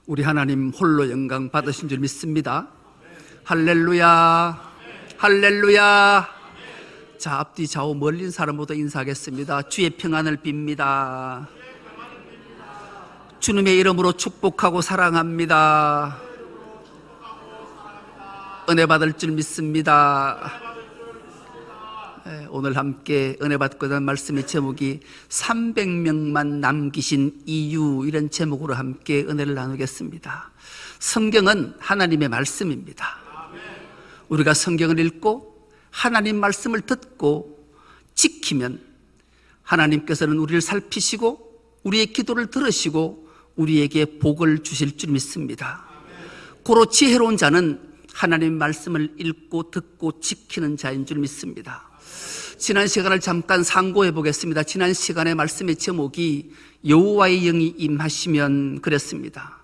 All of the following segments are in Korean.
우리 하나님 홀로 영광 받으신 줄 믿습니다. 할렐루야, 할렐루야. 자, 앞뒤 좌우 멀린 사람보다 인사하겠습니다. 주의 평안을 빕니다. 주님의 이름으로 축복하고 사랑합니다. 은혜 받을 줄 믿습니다. 오늘 함께 은혜 받고 있는 말씀의 제목이 300명만 남기신 이유, 이런 제목으로 함께 은혜를 나누겠습니다. 성경은 하나님의 말씀입니다. 우리가 성경을 읽고 하나님 말씀을 듣고 지키면 하나님께서는 우리를 살피시고 우리의 기도를 들으시고 우리에게 복을 주실 줄 믿습니다. 고로 지혜로운 자는 하나님의 말씀을 읽고 듣고 지키는 자인 줄 믿습니다. 지난 시간을 잠깐 상고해 보겠습니다. 지난 시간의 말씀의 제목이 여호와의 영이 임하시면 그랬습니다.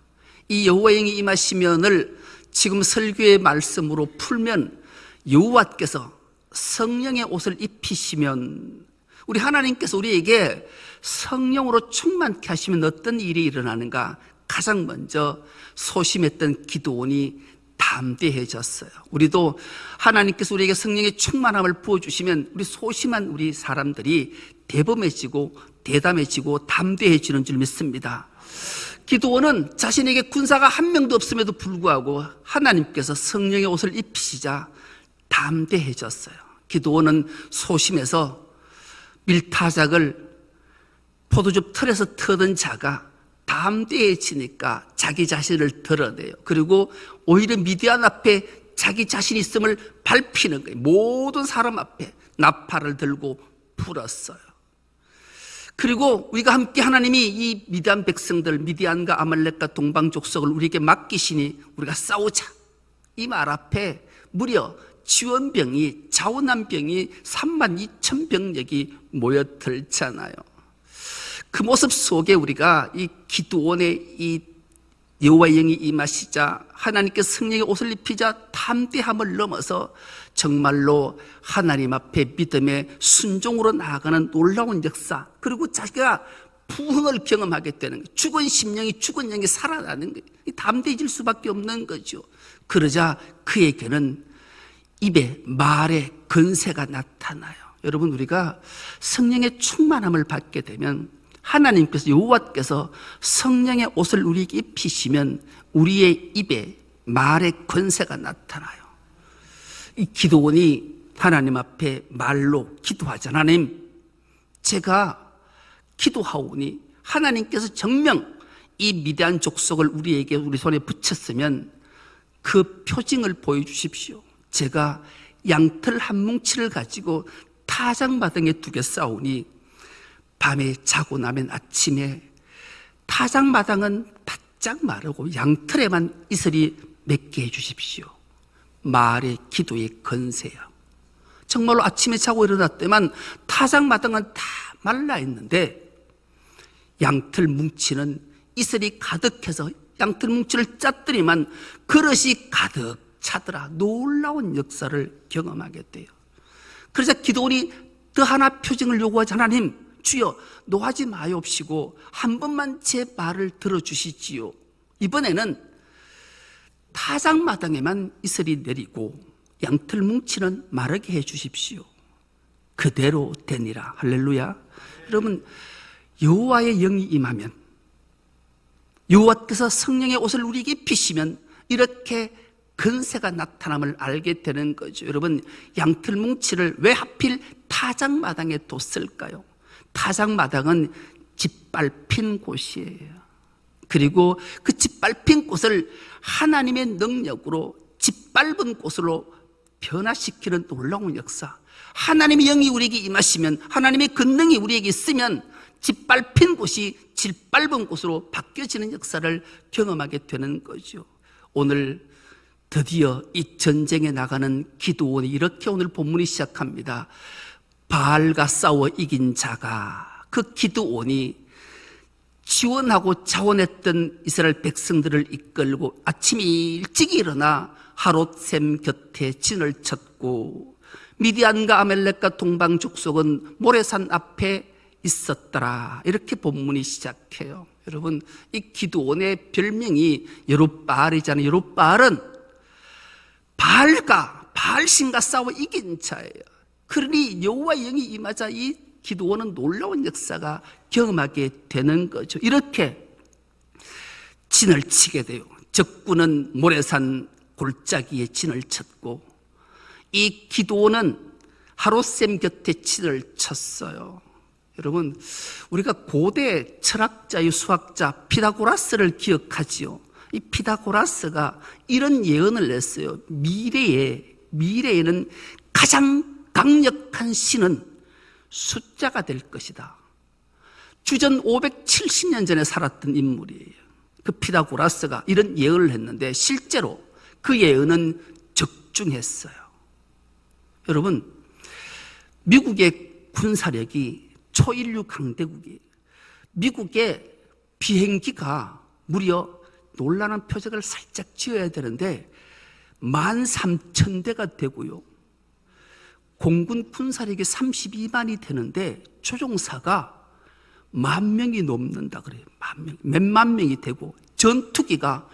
이 여호와의 영이 임하시면을 지금 설교의 말씀으로 풀면 여호와께서 성령의 옷을 입히시면, 우리 하나님께서 우리에게 성령으로 충만케 하시면 어떤 일이 일어나는가? 가장 먼저 소심했던 기드온이 담대해졌어요. 우리도 하나님께서 우리에게 성령의 충만함을 부어주시면 우리 소심한 우리 사람들이 대범해지고 대담해지고 담대해지는 줄 믿습니다. 기드온은 자신에게 군사가 한 명도 없음에도 불구하고 하나님께서 성령의 옷을 입히시자 담대해졌어요. 기드온은 소심해서 밀타작을 포도즙 틀에서 터던 자가 담대해지니까 자기 자신을 드러내요. 그리고 오히려 미디안 앞에 자기 자신이 있음을 밟히는 거예요. 모든 사람 앞에 나팔을 들고 불었어요. 그리고 우리가 함께 하나님이 이 미디안 백성들, 미디안과 아말렉과 동방 족속을 우리에게 맡기시니 우리가 싸우자, 이 말 앞에 무려 지원병이, 자원난병이 32,000병력이 모여들잖아요. 그 모습 속에 우리가 이 기드온의 이 여호와의 영이 임하시자 하나님께서 성령의 옷을 입히자 담대함을 넘어서 정말로 하나님 앞에 믿음의 순종으로 나아가는 놀라운 역사, 그리고 자기가 부흥을 경험하게 되는 거예요. 죽은 심령이 죽은 영이 살아나는 거예요. 담대해질 수밖에 없는 거죠. 그러자 그에게는 입에 말의 건세가 나타나요. 여러분, 우리가 성령의 충만함을 받게 되면, 하나님께서, 여호와께서 성령의 옷을 우리에게 입히시면 우리의 입에 말의 권세가 나타나요. 이 기드온이 하나님 앞에 말로 기도하자. 하나님, 제가 기도하오니 하나님께서 정녕 이 미디안 족속을 우리에게, 우리 손에 붙였으면 그 표징을 보여주십시오. 제가 양털 한 뭉치를 가지고 타작마당에 두개 싸우니 밤에 자고 나면 아침에 타작마당은 바짝 마르고 양털에만 이슬이 맺게 해주십시오. 말의 기도의 건세야. 정말로 아침에 자고 일어났더만 타작마당은 다 말라있는데 양털 뭉치는 이슬이 가득해서 양털 뭉치를 짰더니만 그릇이 가득 차더라. 놀라운 역사를 경험하게 돼요. 그래서 기드온이 더 하나 표징을 요구하자. 하나님, 주여, 노하지 마옵시고 한 번만 제 말을 들어주시지요. 이번에는 타작마당에만 이슬이 내리고 양털 뭉치는 마르게 해주십시오. 그대로 되니라. 할렐루야. 여러분, 여호와의 영이 임하면, 여호와께서 성령의 옷을 우리에게 입히시면 이렇게 건세가 나타남을 알게 되는 거죠. 여러분, 양털 뭉치를 왜 하필 타작마당에 뒀을까요? 타작마당은 짓밟힌 곳이에요. 그리고 그 짓밟힌 곳을 하나님의 능력으로 짓밟은 곳으로 변화시키는 놀라운 역사. 하나님의 영이 우리에게 임하시면, 하나님의 권능이 우리에게 있으면 짓밟힌 곳이 짓밟은 곳으로 바뀌어지는 역사를 경험하게 되는 거죠. 오늘 드디어 이 전쟁에 나가는 기드온이 이렇게 오늘 본문이 시작합니다. 바알과 싸워 이긴 자가, 그 기드온이 지원하고 자원했던 이스라엘 백성들을 이끌고 아침 일찍 일어나 하롯셈 곁에 진을 쳤고, 미디안과 아멜렉과 동방 족속은 모래산 앞에 있었더라. 이렇게 본문이 시작해요. 여러분, 이 기드온의 별명이 여룹바알이잖아요. 여룹바알은 바알신과 싸워 이긴 자예요. 그러니 여호와의 영이 임하자 이 기드온은 놀라운 역사가 경험하게 되는 거죠. 이렇게 진을 치게 돼요. 적군은 모래산 골짜기에 진을 쳤고, 이 기드온은 하롯셈 곁에 진을 쳤어요. 여러분, 우리가 고대 철학자의 수학자 피타고라스를 기억하지요. 이 피타고라스가 이런 예언을 냈어요. 미래에는 가장 강력한 신은 숫자가 될 것이다. 주전 570년 전에 살았던 인물이에요. 그 피타고라스가 이런 예언을 했는데 실제로 그 예언은 적중했어요. 여러분, 미국의 군사력이 초인류 강대국이에요. 미국의 비행기가 무려 놀라운 표적을 살짝 지어야 되는데 13,000대가 되고요. 공군 군사력이 32만이 되는데 조종사가 10,000명이 넘는다 그래요. 몇만 명이 되고 전투기가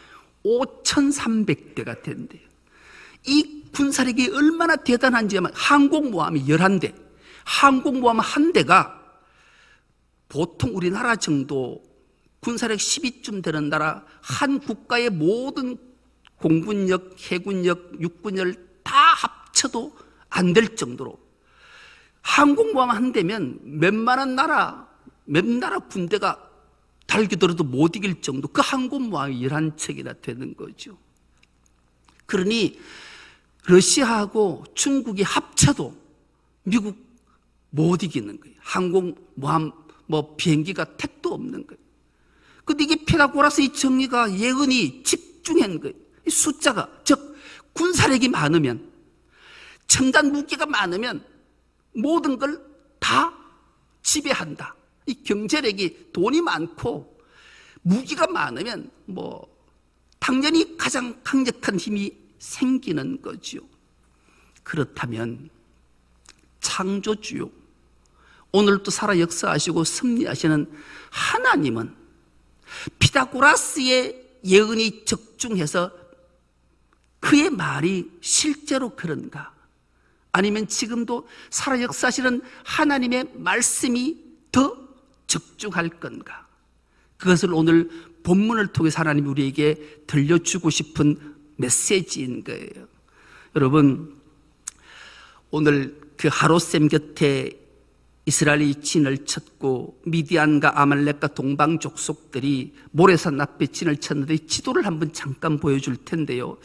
5,300대가 된대요. 이 군사력이 얼마나 대단한지 하면 항공모함이 11대, 항공모함 한 대가 보통 우리나라 정도 군사력 10위쯤 되는 나라 한 국가의 모든 공군력, 해군력, 육군력을 다 합쳐도 안 될 정도로 항공모함 한 대면 몇 나라 군대가 달기더라도 못 이길 정도, 그 항공모함이 11척이나 되는 거죠. 그러니 러시아하고 중국이 합쳐도 미국 못 이기는 거예요. 항공모함 비행기가 택도 없는 거예요. 근데 이게 피타고라스의 정리가 예언이 집중한 거예요. 이 숫자가, 즉 군사력이 많으면, 첨단 무기가 많으면 모든 걸 다 지배한다. 이 경제력이, 돈이 많고 무기가 많으면 당연히 가장 강력한 힘이 생기는 거죠. 그렇다면 창조주요, 오늘도 살아 역사하시고 섭리하시는 하나님은 피타고라스의 예언이 적중해서 그의 말이 실제로 그런가? 아니면 지금도 살아 역사하시는 하나님의 말씀이 더 적중할 건가? 그것을 오늘 본문을 통해서 하나님이 우리에게 들려주고 싶은 메시지인 거예요. 여러분, 오늘 그 하롯셈 곁에 이스라엘이 진을 쳤고 미디안과 아말렉과 동방 족속들이 모래산 앞에 진을 쳤는데 이 지도를 한번 잠깐 보여줄 텐데요.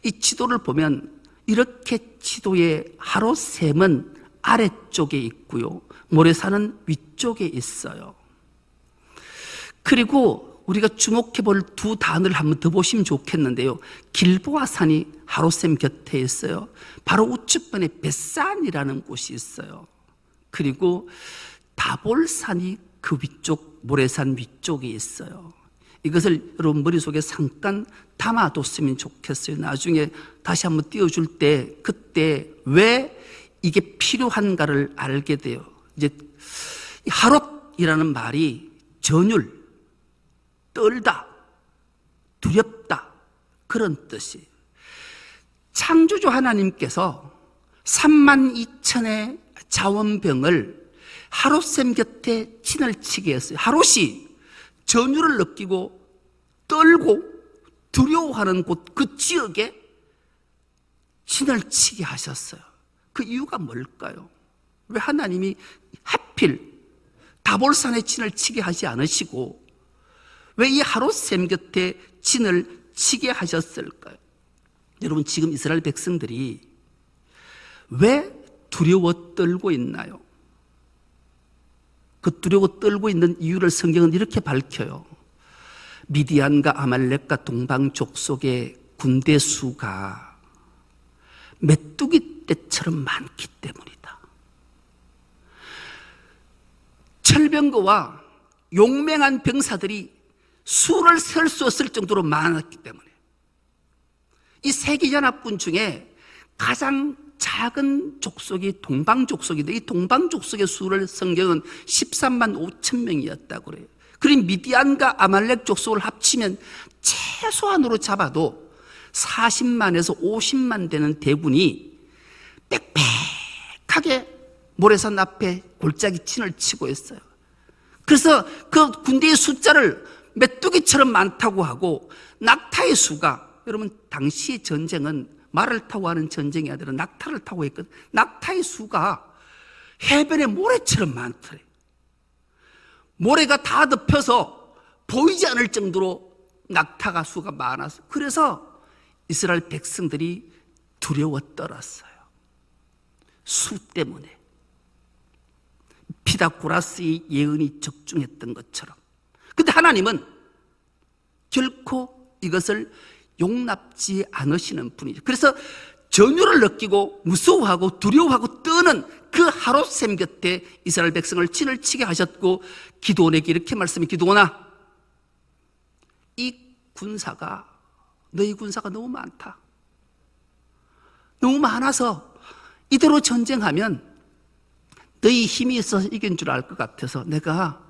이 지도를 보면 이렇게 지도의 하롯셈은 아래쪽에 있고요, 모래산은 위쪽에 있어요. 그리고 우리가 주목해 볼 두 단어를 한번 더 보시면 좋겠는데요. 길보아산이 하롯셈 곁에 있어요. 바로 우측편에 벳산이라는 곳이 있어요. 그리고 다볼산이 그 위쪽, 모래산 위쪽에 있어요. 이것을 여러분 머릿속에 잠깐 담아뒀으면 좋겠어요. 나중에 다시 한번 띄워줄 때 그때 왜 이게 필요한가를 알게 돼요. 이제 하롯이라는 말이 전율, 떨다, 두렵다, 그런 뜻이에요. 창조주 하나님께서 32,000의 자원병을 하롯셈 곁에 진을 치게 했어요. 하롯이 전율을 느끼고 떨고 두려워하는 곳, 그 지역에 진을 치게 하셨어요. 그 이유가 뭘까요? 왜 하나님이 하필 다볼산에 진을 치게 하지 않으시고 왜 이 하롯셈 곁에 진을 치게 하셨을까요? 여러분, 지금 이스라엘 백성들이 왜 두려워 떨고 있나요? 그 두려워 떨고 있는 이유를 성경은 이렇게 밝혀요. 미디안과 아말렉과 동방 족속의 군대 수가 메뚜기 떼처럼 많기 때문이다. 철병거와 용맹한 병사들이 수를 셀 수 없을 정도로 많았기 때문에 이 세계연합군 중에 가장 작은 족속이 동방족속인데 이 동방족속의 수를 성경은 13만 5천 명이었다고 그래요. 그리고 미디안과 아말렉 족속을 합치면 최소한으로 잡아도 40만에서 50만 되는 대군이 빽빽하게 모래산 앞에 골짜기 진을 치고 있어요. 그래서 그 군대의 숫자를 메뚜기처럼 많다고 하고 낙타의 수가, 여러분 당시 전쟁은 말을 타고 하는 전쟁이 아니라 낙타를 타고 했거든. 낙타의 수가 해변의 모래처럼 많더래. 모래가 다 덮여서 보이지 않을 정도로 낙타가 수가 많아서, 그래서 이스라엘 백성들이 두려워 떨었어요. 수 때문에. 피다고라스의 예언이 적중했던 것처럼. 근데 하나님은 결코 이것을 용납지 않으시는 분이죠. 그래서 전율을 느끼고 무서워하고 두려워하고 떠는 그 하롯셈 곁에 이스라엘 백성을 진을 치게 하셨고, 기드온에게 이렇게 말씀해. 기드온아, 이 군사가, 너희 군사가 너무 많다. 너무 많아서 이대로 전쟁하면 너희 힘이 있어서 이긴 줄 알 것 같아서 내가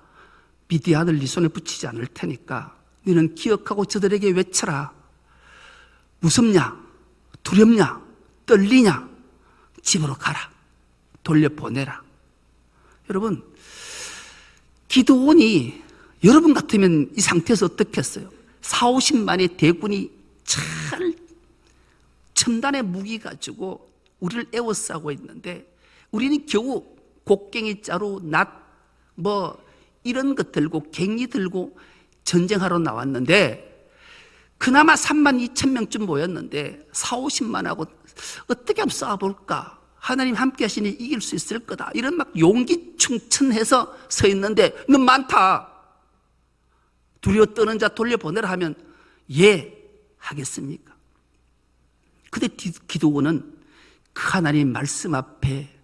미디안을 네 손에 붙이지 않을 테니까 너는 기억하고 저들에게 외쳐라. 무섭냐? 두렵냐? 떨리냐? 집으로 가라. 돌려보내라. 여러분, 기드온이 여러분 같으면 이 상태에서 어떻겠어요? 40~50만의 대군이 잘 첨단의 무기 가지고 우리를 에워싸고 있는데, 우리는 겨우 곡괭이 자루, 낫, 이런 것 들고 갱이 들고 전쟁하러 나왔는데, 그나마 32,000명쯤 모였는데 40~50만하고 어떻게 한번 싸워볼까? 하나님 함께 하시니 이길 수 있을 거다. 이런 막 용기 충천해서 서 있는데, 너무 많다. 두려워 떠는 자 돌려보내라 하면 예 하겠습니까? 근데 기드온은 그 하나님 말씀 앞에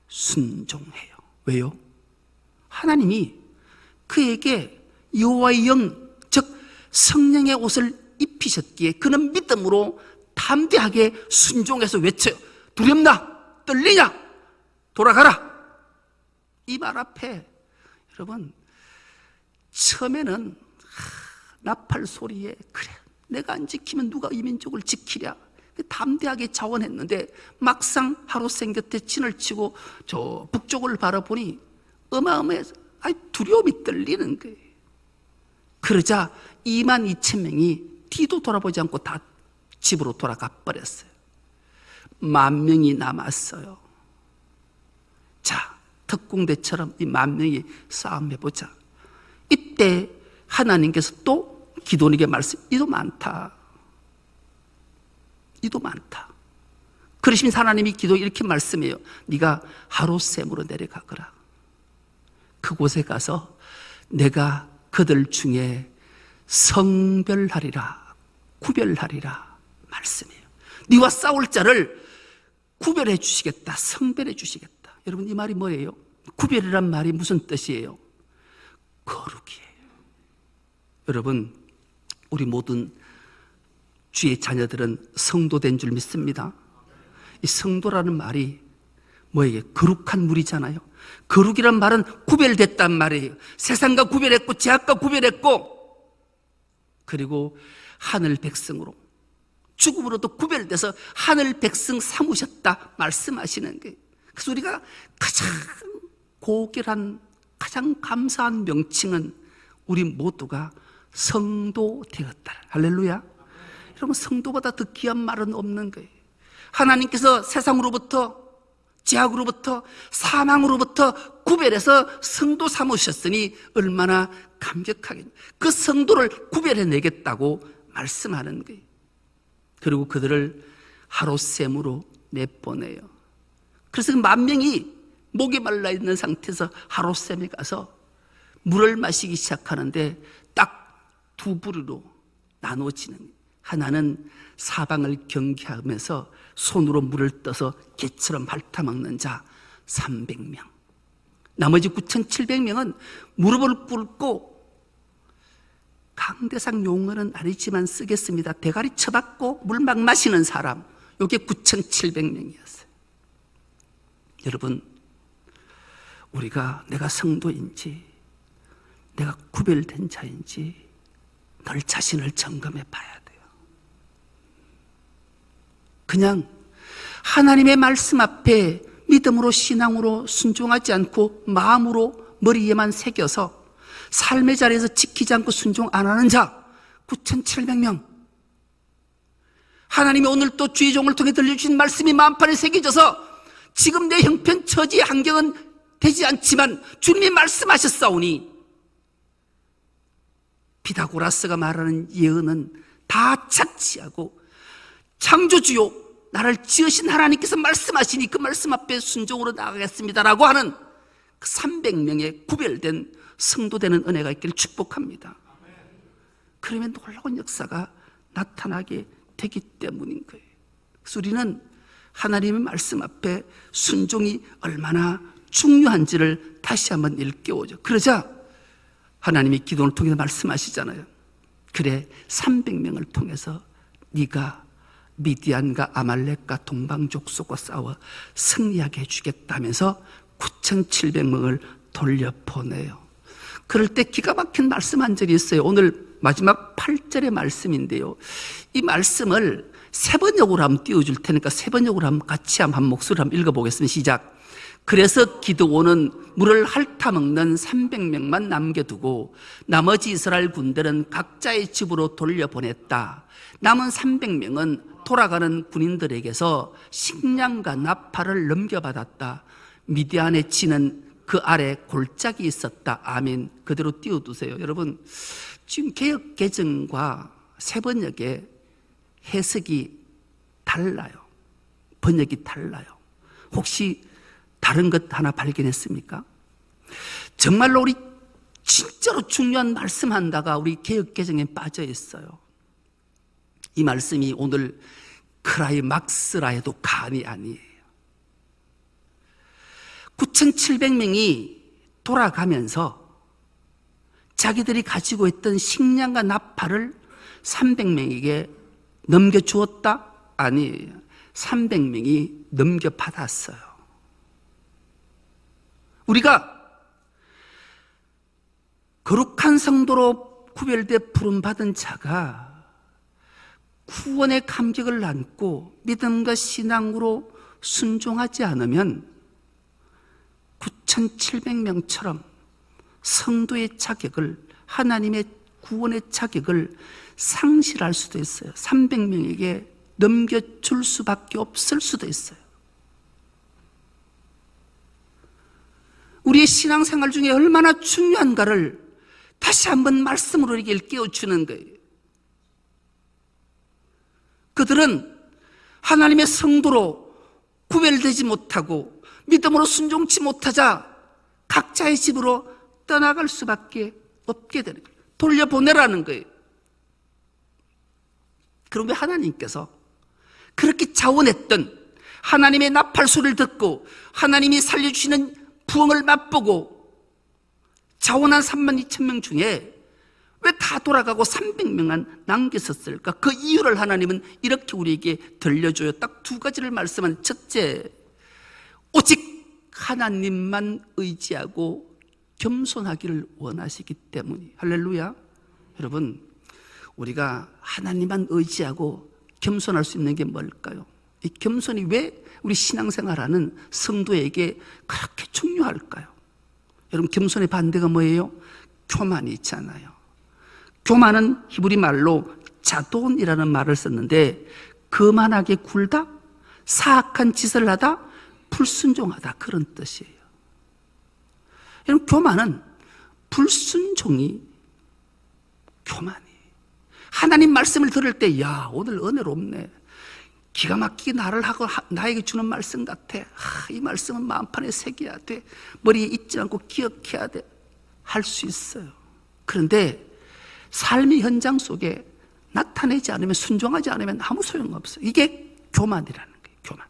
순종해요. 왜요? 하나님이 그에게 여호와의 영, 즉 성령의 옷을 입히셨기에 그는 믿음으로 담대하게 순종해서 외쳐요. 두렵나? 떨리냐? 돌아가라. 이 말 앞에 여러분, 처음에는 나팔 소리에 그래, 내가 안 지키면 누가 이 민족을 지키랴, 담대하게 자원했는데, 막상 하롯셈 곁에 진을 치고 저 북쪽을 바라보니 어마어마해서 두려움이 떨리는 거예요. 그러자 22,000명이 뒤도 돌아보지 않고 다 집으로 돌아가 버렸어요. 10,000명이 남았어요. 자, 특공대처럼 이 10,000명이 싸움해보자. 이때 하나님께서 또 기드온에게 말씀, 이도 많다. 이도 많다. 그러시면 하나님이 기도에 이렇게 말씀해요. 네가 하롯셈으로 내려가거라. 그곳에 가서 내가 그들 중에 성별하리라, 구별하리라 말씀해요. 네와 싸울 자를 구별해 주시겠다, 성별해 주시겠다. 여러분, 이 말이 뭐예요? 구별이란 말이 무슨 뜻이에요? 거룩이에요. 여러분, 우리 모든 주의 자녀들은 성도된 줄 믿습니다. 이 성도라는 말이 뭐예요? 거룩한 물이잖아요. 거룩이란 말은 구별됐단 말이에요. 세상과 구별했고 죄악과 구별했고, 그리고 하늘 백성으로, 죽음으로도 구별돼서 하늘 백성 삼으셨다 말씀하시는 거예요. 그래서 우리가 가장 고결한, 가장 감사한 명칭은 우리 모두가 성도 되었다. 할렐루야. 여러분, 성도보다 더 귀한 말은 없는 거예요. 하나님께서 세상으로부터, 죄악으로부터, 사망으로부터 구별해서 성도 삼으셨으니 얼마나 감격하겠냐. 그 성도를 구별해내겠다고 말씀하는 거예요. 그리고 그들을 하롯셈으로 내보내요. 그래서 10,000명이 목이 말라 있는 상태에서 하롯셈에 가서 물을 마시기 시작하는데 딱 두 부류로 나누어지는 거예요. 하나는 사방을 경계하면서 손으로 물을 떠서 개처럼 핥아먹는 자 300명. 나머지 9,700명은 무릎을 꿇고, 강대상 용어는 아니지만 쓰겠습니다, 대가리 쳐박고 물 막 마시는 사람, 이게 9,700명이었어요. 여러분, 우리가 내가 성도인지 내가 구별된 자인지 늘 자신을 점검해 봐야 돼요. 그냥 하나님의 말씀 앞에 믿음으로 신앙으로 순종하지 않고 마음으로 머리에만 새겨서 삶의 자리에서 지키지 않고 순종 안 하는 자 9,700명. 하나님이 오늘 또 주의 종을 통해 들려주신 말씀이 마음판에 새겨져서 지금 내 형편 처지의 환경은 되지 않지만 주님이 말씀하셨사오니, 피타고라스가 말하는 예언은 다 착지하고 창조주요 나를 지으신 하나님께서 말씀하시니 그 말씀 앞에 순종으로 나아가겠습니다라고 하는 그 300명의 구별된 성도되는 은혜가 있기를 축복합니다. 그러면 놀라운 역사가 나타나게 되기 때문인 거예요. 그래서 우리는 하나님의 말씀 앞에 순종이 얼마나 중요한지를 다시 한번 일깨워줘. 그러자 하나님이 기도를 통해서 말씀하시잖아요. 그래, 300명을 통해서 네가 미디안과 아말렉과 동방족속과 싸워 승리하게 해주겠다면서 9,700명을 돌려보내요. 그럴 때 기가 막힌 말씀 한 절이 있어요. 오늘 마지막 8절의 말씀인데요, 이 말씀을 세 번역으로 한번 띄워줄 테니까 세 번역으로 한번 같이 한 목소리로 한번 읽어보겠습니다. 시작. 그래서 기드온은 물을 핥아먹는 300명만 남겨두고 나머지 이스라엘 군대는 각자의 집으로 돌려보냈다. 남은 300명은 돌아가는 군인들에게서 식량과 나팔을 넘겨받았다. 미디안의 치는 그 아래 골짜기 있었다. 아멘. 그대로 띄워두세요. 여러분, 지금 개역 개정과 새 번역의 해석이 달라요. 번역이 달라요. 혹시 다른 것 하나 발견했습니까? 정말로 우리 진짜로 중요한 말씀한다가 우리 개역 개정에 빠져 있어요. 이 말씀이 오늘 크라이막스라 해도 간이 아니에요. 9,700명이 돌아가면서 자기들이 가지고 있던 식량과 나팔을 300명에게 넘겨주었다? 아니에요. 300명이 넘겨받았어요. 우리가 거룩한 성도로 구별돼 부름받은 자가 구원의 감격을 안고 믿음과 신앙으로 순종하지 않으면 9,700명처럼 성도의 자격을, 하나님의 구원의 자격을 상실할 수도 있어요. 300명에게 넘겨줄 수밖에 없을 수도 있어요. 우리의 신앙생활 중에 얼마나 중요한가를 다시 한번 말씀으로 이렇게 일깨워주는 거예요. 그들은 하나님의 성도로 구별되지 못하고 믿음으로 순종치 못하자 각자의 집으로 떠나갈 수밖에 없게 되는 거예요. 돌려보내라는 거예요. 그런데 하나님께서 그렇게 자원했던 하나님의 나팔 소리를 듣고 하나님이 살려주시는 부흥을 맛보고 자원한 32,000명 중에 왜 다 돌아가고 300명만 남겼었을까? 그 이유를 하나님은 이렇게 우리에게 들려줘요. 딱 두 가지를 말씀한. 첫째, 오직 하나님만 의지하고 겸손하기를 원하시기 때문이. 할렐루야. 여러분, 우리가 하나님만 의지하고 겸손할 수 있는 게 뭘까요? 이 겸손이 왜 우리 신앙생활하는 성도에게 그렇게 중요할까요? 여러분, 겸손의 반대가 뭐예요? 교만이 있잖아요. 교만은 히브리 말로 자돈이라는 말을 썼는데, 거만하게 굴다, 사악한 짓을 하다, 불순종하다, 그런 뜻이에요. 여러분, 교만은 불순종이 교만이에요. 하나님 말씀을 들을 때, 야, 오늘 은혜롭네, 기가 막히게 나를 하고 나에게 주는 말씀 같아, 이 말씀은 마음판에 새겨야 돼, 머리에 잊지 않고 기억해야 돼, 할 수 있어요. 그런데 삶의 현장 속에 나타내지 않으면, 순종하지 않으면 아무 소용없어요. 이게 교만이라는 거예요. 교만.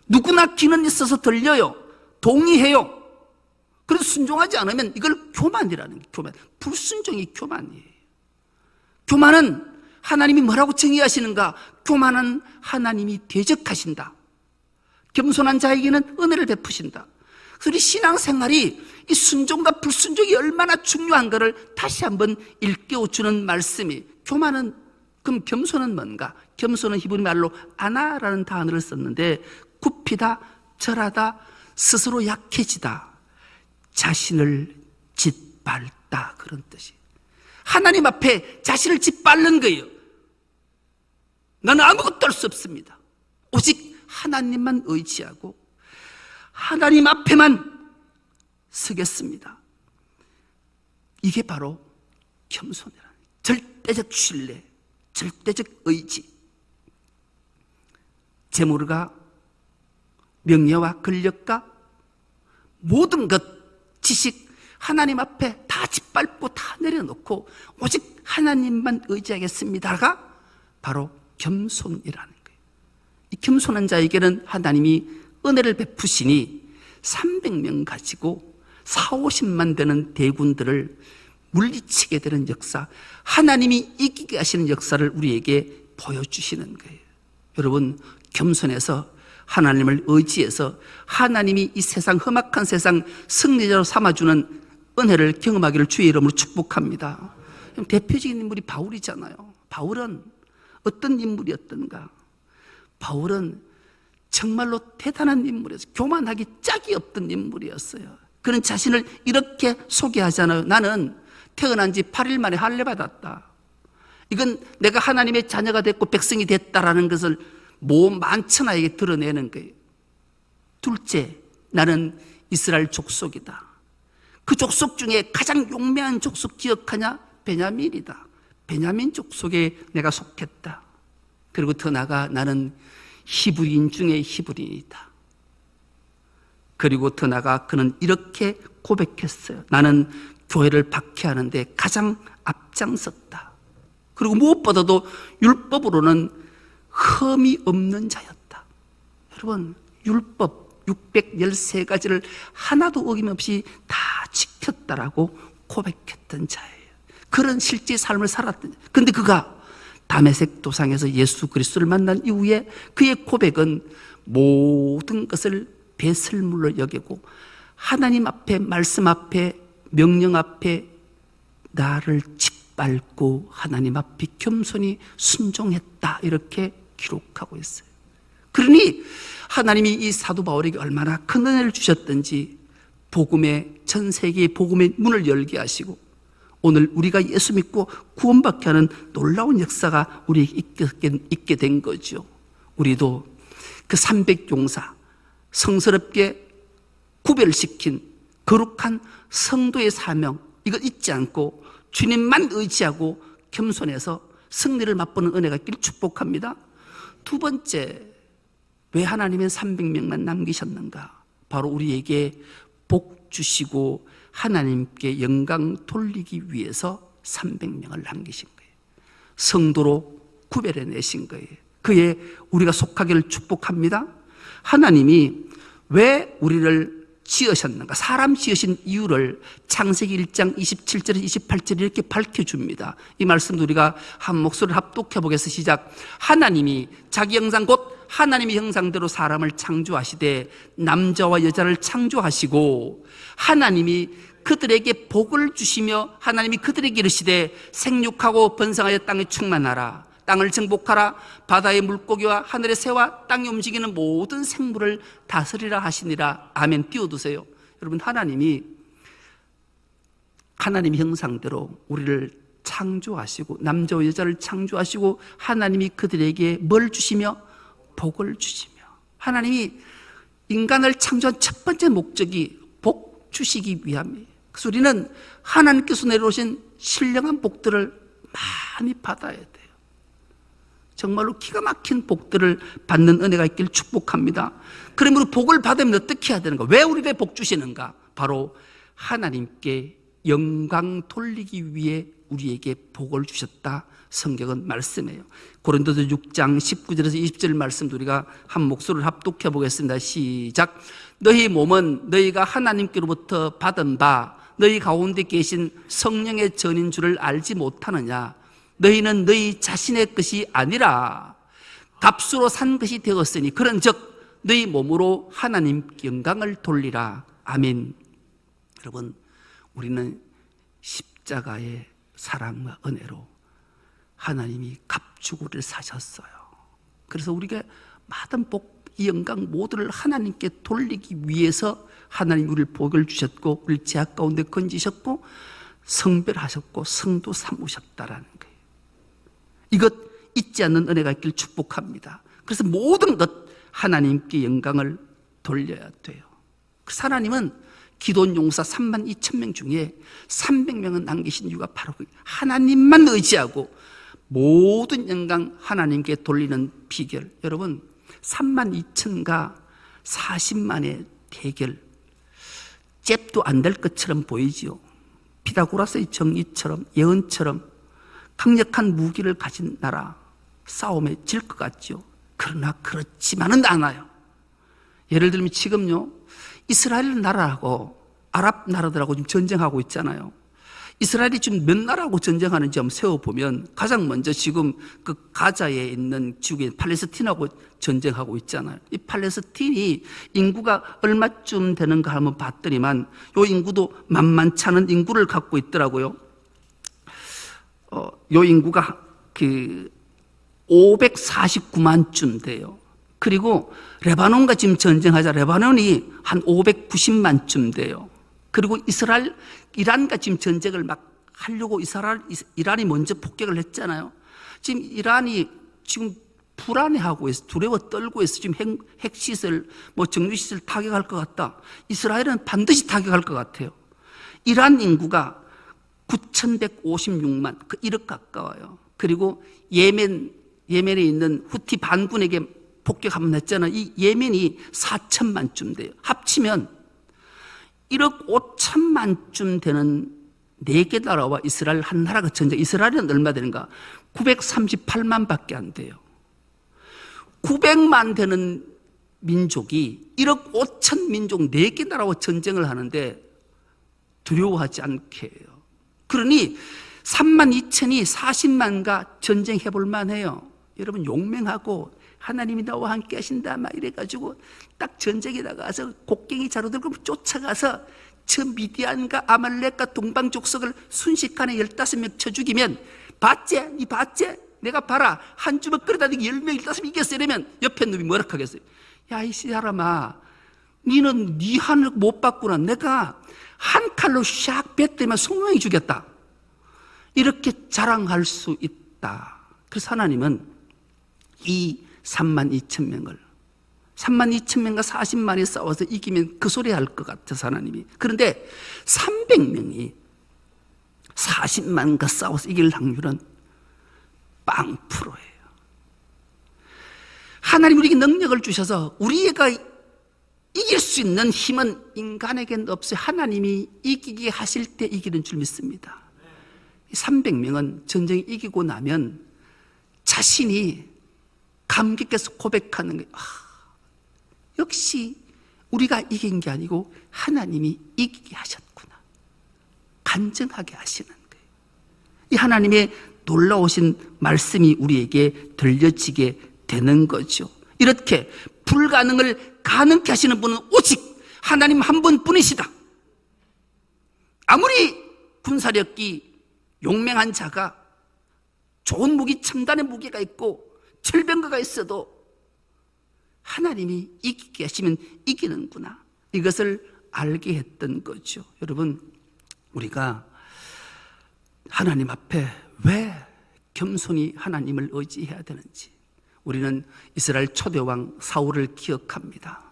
누구나 귀는 있어서 들려요. 동의해요. 그래서 순종하지 않으면 이걸 교만이라는 거예요. 교만. 불순종이 교만이에요. 교만은 하나님이 뭐라고 정의하시는가? 교만한 하나님이 대적하신다. 겸손한 자에게는 은혜를 베푸신다. 그래서 우리 신앙생활이 이 순종과 불순종이 얼마나 중요한가를 다시 한번 일깨워주는 말씀이, 교만은, 그럼 겸손은 뭔가? 겸손은 히브리 말로 아나라는 단어를 썼는데, 굽히다, 절하다, 스스로 약해지다, 자신을 짓밟다, 그런 뜻이에요. 하나님 앞에 자신을 짓밟는 거예요. 나는 아무것도 할 수 없습니다. 오직 하나님만 의지하고 하나님 앞에만 서겠습니다. 이게 바로 겸손이라는 거예요. 절대적 신뢰, 절대적 의지. 재물과 명예와 권력과 모든 것, 지식, 하나님 앞에 다 짓밟고 다 내려놓고 오직 하나님만 의지하겠습니다가 바로 겸손이라는 거예요. 이 겸손한 자에게는 하나님이 은혜를 베푸시니 300명 가지고 40~50만 되는 대군들을 물리치게 되는 역사, 하나님이 이기게 하시는 역사를 우리에게 보여주시는 거예요. 여러분, 겸손해서 하나님을 의지해서 하나님이 이 세상, 험악한 세상 승리자로 삼아주는 은혜를 경험하기를 주의 이름으로 축복합니다. 대표적인 인물이 바울이잖아요. 바울은 어떤 인물이었던가? 바울은 정말로 대단한 인물이었어요. 교만하기 짝이 없던 인물이었어요. 그는 자신을 이렇게 소개하잖아요. 나는 태어난 지 8일 만에 할례 받았다. 이건 내가 하나님의 자녀가 됐고 백성이 됐다라는 것을 만천하에게 드러내는 거예요. 둘째, 나는 이스라엘 족속이다. 그 족속 중에 가장 용맹한 족속 기억하냐? 베냐민이다. 베냐민 족속에 내가 속했다. 그리고 더 나아가 나는 히브리인 중에 히브리인이다. 그리고 더 나아가 그는 이렇게 고백했어요. 나는 교회를 박해하는데 가장 앞장섰다. 그리고 무엇보다도 율법으로는 흠이 없는 자였다. 여러분, 율법 613가지를 하나도 어김없이 다 지켰다라고 고백했던 자예요. 그런 실제 삶을 살았던. 근데 그가 다메섹 도상에서 예수 그리스도를 만난 이후에 그의 고백은 모든 것을 배설물로 여기고 하나님 앞에, 말씀 앞에, 명령 앞에 나를 짓밟고 하나님 앞에 겸손히 순종했다, 이렇게 기록하고 있어요. 그러니 하나님이 이 사도 바울에게 얼마나 큰 은혜를 주셨던지 복음의, 전 세계의 복음의 문을 열게 하시고 오늘 우리가 예수 믿고 구원받게 하는 놀라운 역사가 우리에게 있게 된 거죠. 우리도 그 300용사, 성스럽게 구별시킨 거룩한 성도의 사명, 이걸 잊지 않고 주님만 의지하고 겸손해서 승리를 맛보는 은혜가 있기를 축복합니다. 두 번째, 왜 하나님은 300명만 남기셨는가? 바로 우리에게 복 주시고 하나님께 영광 돌리기 위해서 300명을 남기신 거예요. 성도로 구별해 내신 거예요. 그에 우리가 속하기를 축복합니다. 하나님이 왜 우리를 지으셨는가? 사람 지으신 이유를 창세기 1장 27절에서 28절에 이렇게 밝혀줍니다. 이 말씀도 우리가 한 목소리를 합독해 보겠습니다. 시작. 하나님이 자기 형상 곧 하나님의 형상대로 사람을 창조하시되 남자와 여자를 창조하시고 하나님이 그들에게 복을 주시며 하나님이 그들에게 이르시되 생육하고 번성하여 땅에 충만하라. 땅을 정복하라. 바다의 물고기와 하늘의 새와 땅에 움직이는 모든 생물을 다스리라 하시니라. 아멘. 띄워두세요. 여러분, 하나님이 하나님 형상대로 우리를 창조하시고 남자와 여자를 창조하시고 하나님이 그들에게 뭘 주시며? 복을 주시며. 하나님이 인간을 창조한 첫 번째 목적이 복 주시기 위함이에요. 그래서 우리는 하나님께서 내려오신 신령한 복들을 많이 받아야 돼요. 정말로 기가 막힌 복들을 받는 은혜가 있기를 축복합니다. 그러므로 복을 받으면 어떻게 해야 되는가? 왜 우리에게 복 주시는가? 바로 하나님께 영광 돌리기 위해 우리에게 복을 주셨다. 성경은 말씀해요. 고린도서 6장 19절에서 20절 말씀도 우리가 한 목소리를 합독해 보겠습니다. 시작. 너희 몸은 너희가 하나님께로부터 받은 바 너희 가운데 계신 성령의 전인 줄을 알지 못하느냐? 너희는 너희 자신의 것이 아니라 값으로 산 것이 되었으니 그런즉 너희 몸으로 하나님께 영광을 돌리라. 아멘. 여러분, 우리는 십자가의 사랑과 은혜로 하나님이 값주고를 사셨어요. 그래서 우리가 많은 복, 이 영광 모두를 하나님께 돌리기 위해서 하나님 우리를 복을 주셨고 우리를 죄악 가운데 건지셨고 성별하셨고 성도 삼으셨다라는 거예요. 이것 잊지 않는 은혜가 있길 축복합니다. 그래서 모든 것 하나님께 영광을 돌려야 돼요. 그래서 하나님은 기도원 용사 32,000명 중에 300명은 남기신 이유가 바로 하나님만 의지하고 모든 영광 하나님께 돌리는 비결. 여러분, 32,000과 40만의 대결, 잽도 안 될 것처럼 보이지요. 피타고라스의 정의처럼, 예언처럼 강력한 무기를 가진 나라 싸움에 질 것 같죠. 그러나 그렇지만은 않아요. 예를 들면 지금요, 이스라엘 나라하고 아랍 나라들하고 지금 전쟁하고 있잖아요. 이스라엘이 지금 몇 나라하고 전쟁하는지 한번 세워보면 가장 먼저 지금 그 가자에 있는 지구인 팔레스틴하고 전쟁하고 있잖아요. 이 팔레스틴이 인구가 얼마쯤 되는가 한번 봤더니만 요 인구도 만만치 않은 인구를 갖고 있더라고요. 요 인구가 549만쯤 돼요. 그리고 레바논과 지금 전쟁하자 레바논이 한 590만쯤 돼요. 그리고 이란과 지금 전쟁을 막 하려고 이란이 먼저 폭격을 했잖아요. 지금 이란이 지금 불안해하고 있어. 두려워 떨고 있어. 지금 핵시설, 정유시설 타격할 것 같다. 이스라엘은 반드시 타격할 것 같아요. 이란 인구가 9,156만, 1억 가까워요. 그리고 예멘에 있는 후티 반군에게 폭격 한번 했잖아요. 이 예멘이 4천만쯤 돼요. 합치면 1억 5천만쯤 되는 4개 나라와 이스라엘 한 나라가 전쟁. 이스라엘은 얼마 되는가? 938만 밖에 안 돼요. 900만 되는 민족이 1억 5천 민족 4개 나라와 전쟁을 하는데 두려워하지 않게 해요. 그러니 32,000이 40만과 전쟁해 볼 만해요. 여러분, 용맹하고 하나님이 나와 함께 하신다 막 이래가지고 딱 전쟁에 나가서 곡괭이 자루 들고 쫓아가서 저 미디안과 아말렉과 동방 족속을 순식간에 15명 쳐 죽이면 봤지? 니 봤지? 내가 봐라, 한 주먹 끌어다 대고 10명 15명 이겼어. 이러면 옆에 놈이 뭐라 하겠어요? 야, 이 사람아, 니는 니 하늘 못 봤구나. 내가 한 칼로 샥 뱉더니만 20명이 죽였다. 이렇게 자랑할 수 있다. 그래서 하나님은 이 32,000명을 32,000명과 40만이 싸워서 이기면 그 소리 할 것 같아서 하나님이. 그런데 300명이 40만과 싸워서 이길 확률은 0%예요. 하나님 우리에게 능력을 주셔서 우리가 이길 수 있는 힘은 인간에게는 없어요. 하나님이 이기게 하실 때 이기는 줄 믿습니다. 300명은 전쟁이 이기고 나면 자신이 감격해서 고백하는 거예요. 역시 우리가 이긴 게 아니고 하나님이 이기게 하셨구나. 간증하게 하시는 거예요. 이 하나님의 놀라우신 말씀이 우리에게 들려지게 되는 거죠. 이렇게 불가능을 가능케 하시는 분은 오직 하나님 한 분뿐이시다. 아무리 군사력이 용맹한 자가 좋은 무기, 첨단의 무기가 있고 철병거가 있어도 하나님이 이기게 하시면 이기는구나. 이것을 알게 했던 거죠. 여러분, 우리가 하나님 앞에 왜 겸손히 하나님을 의지해야 되는지 우리는 이스라엘 초대왕 사울을 기억합니다.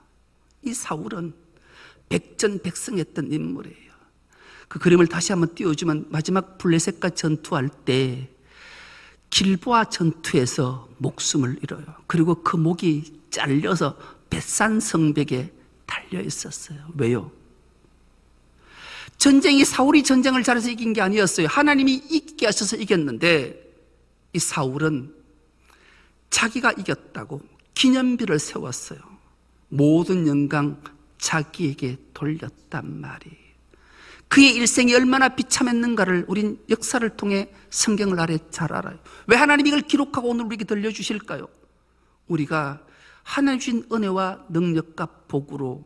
이 사울은 백전백승했던 인물이에요. 그 그림을 다시 한번 띄워주면 마지막 블레셋과 전투할 때 길보아 전투에서 목숨을 잃어요. 그리고 그 목이 잘려서 벳산 성벽에 달려 있었어요. 왜요? 전쟁이 사울이 전쟁을 잘해서 이긴 게 아니었어요. 하나님이 이기게 하셔서 이겼는데 이 사울은 자기가 이겼다고 기념비를 세웠어요. 모든 영광 자기에게 돌렸단 말이에요. 그의 일생이 얼마나 비참했는가를 우린 역사를 통해 성경을 아래 잘 알아요. 왜 하나님이 이걸 기록하고 오늘 우리에게 들려주실까요? 우리가 하나님 주신 은혜와 능력과 복으로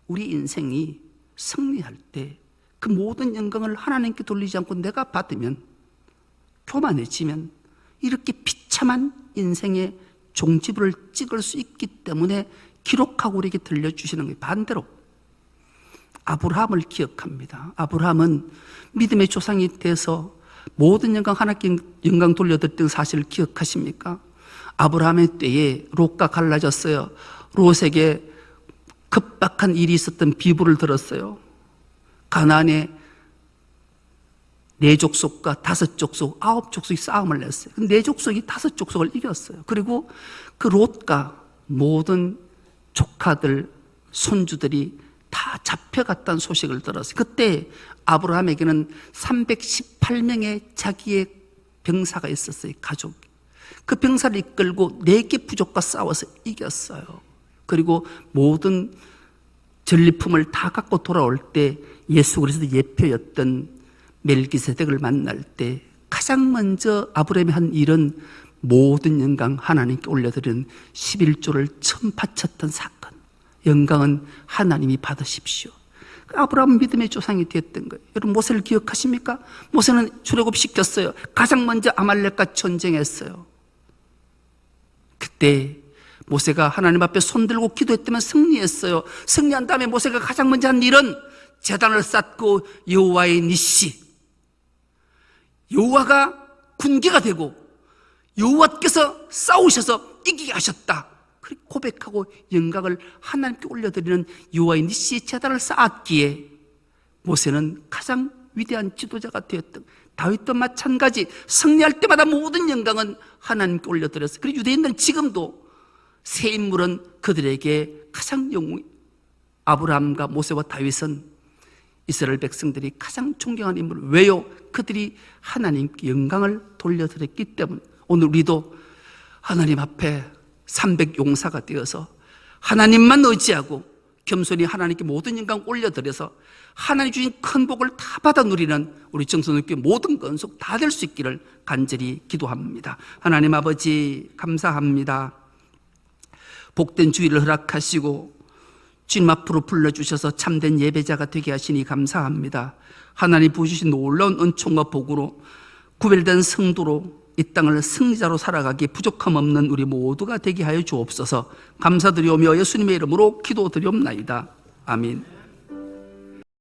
우리 인생이 승리할 때 그 모든 영광을 하나님께 돌리지 않고 내가 받으면, 교만해지면 이렇게 비참한 인생의 종지부를 찍을 수 있기 때문에 기록하고 우리에게 들려주시는 거예요. 반대로 아브라함을 기억합니다. 아브라함은 믿음의 조상이 돼서 모든 영광 하나님께 영광 돌려드렸던 사실을 기억하십니까? 아브라함의 때에 롯과 갈라졌어요. 롯에게 급박한 일이 있었던 비부를 들었어요. 가나안의 4족속과 5족속, 9족속이 싸움을 냈어요. 4족속이 5족속을 이겼어요. 그리고 그 롯과 모든 조카들, 손주들이 다 잡혀갔다는 소식을 들었어요. 그때 아브라함에게는 318명의 자기의 병사가 있었어요. 가족. 그 병사를 이끌고 4개 부족과 싸워서 이겼어요. 그리고 모든 전리품을 다 갖고 돌아올 때 예수 그리스도의 예표였던 멜기세덱을 만날 때 가장 먼저 아브라함이 한 일은 모든 영광 하나님께 올려드린 11조를 처음 바쳤던 사건. 영광은 하나님이 받으십시오. 아브라함은 믿음의 조상이 되었던 거예요. 여러분, 모세를 기억하십니까? 모세는 출애굽시켰어요. 가장 먼저 아말렉과 전쟁했어요. 그때 모세가 하나님 앞에 손들고 기도했다면 승리했어요. 승리한 다음에 모세가 가장 먼저 한 일은 제단을 쌓고 여호와의 니시, 여호와가 군계가 되고 여호와께서 싸우셔서 이기게 하셨다, 그렇게 고백하고 영광을 하나님께 올려드리는 여호와의 니시 제단을 쌓았기에 모세는 가장 위대한 지도자가 되었던, 다윗도 마찬가지 승리할 때마다 모든 영광은 하나님께 올려드렸어요. 그리고 유대인들은 지금도 새 인물은 그들에게 가장 영웅, 아브라함과 모세와 다윗은 이스라엘 백성들이 가장 존경하는 인물. 왜요? 그들이 하나님께 영광을 돌려드렸기 때문에. 오늘 우리도 하나님 앞에 300용사가 되어서 하나님만 의지하고 겸손히 하나님께 모든 영광 올려드려서 하나님 주신 큰 복을 다 받아 누리는 우리 정성교회 모든 건속 다 될 수 있기를 간절히 기도합니다. 하나님 아버지, 감사합니다. 복된 주일을 허락하시고 주님 앞으로 불러주셔서 참된 예배자가 되게 하시니 감사합니다. 하나님 부어주신 놀라운 은총과 복으로 구별된 성도로 이 땅을 승리자로 살아가기에 부족함 없는 우리 모두가 되게 하여 주옵소서. 감사드리오며 예수님의 이름으로 기도드리옵나이다. 아멘.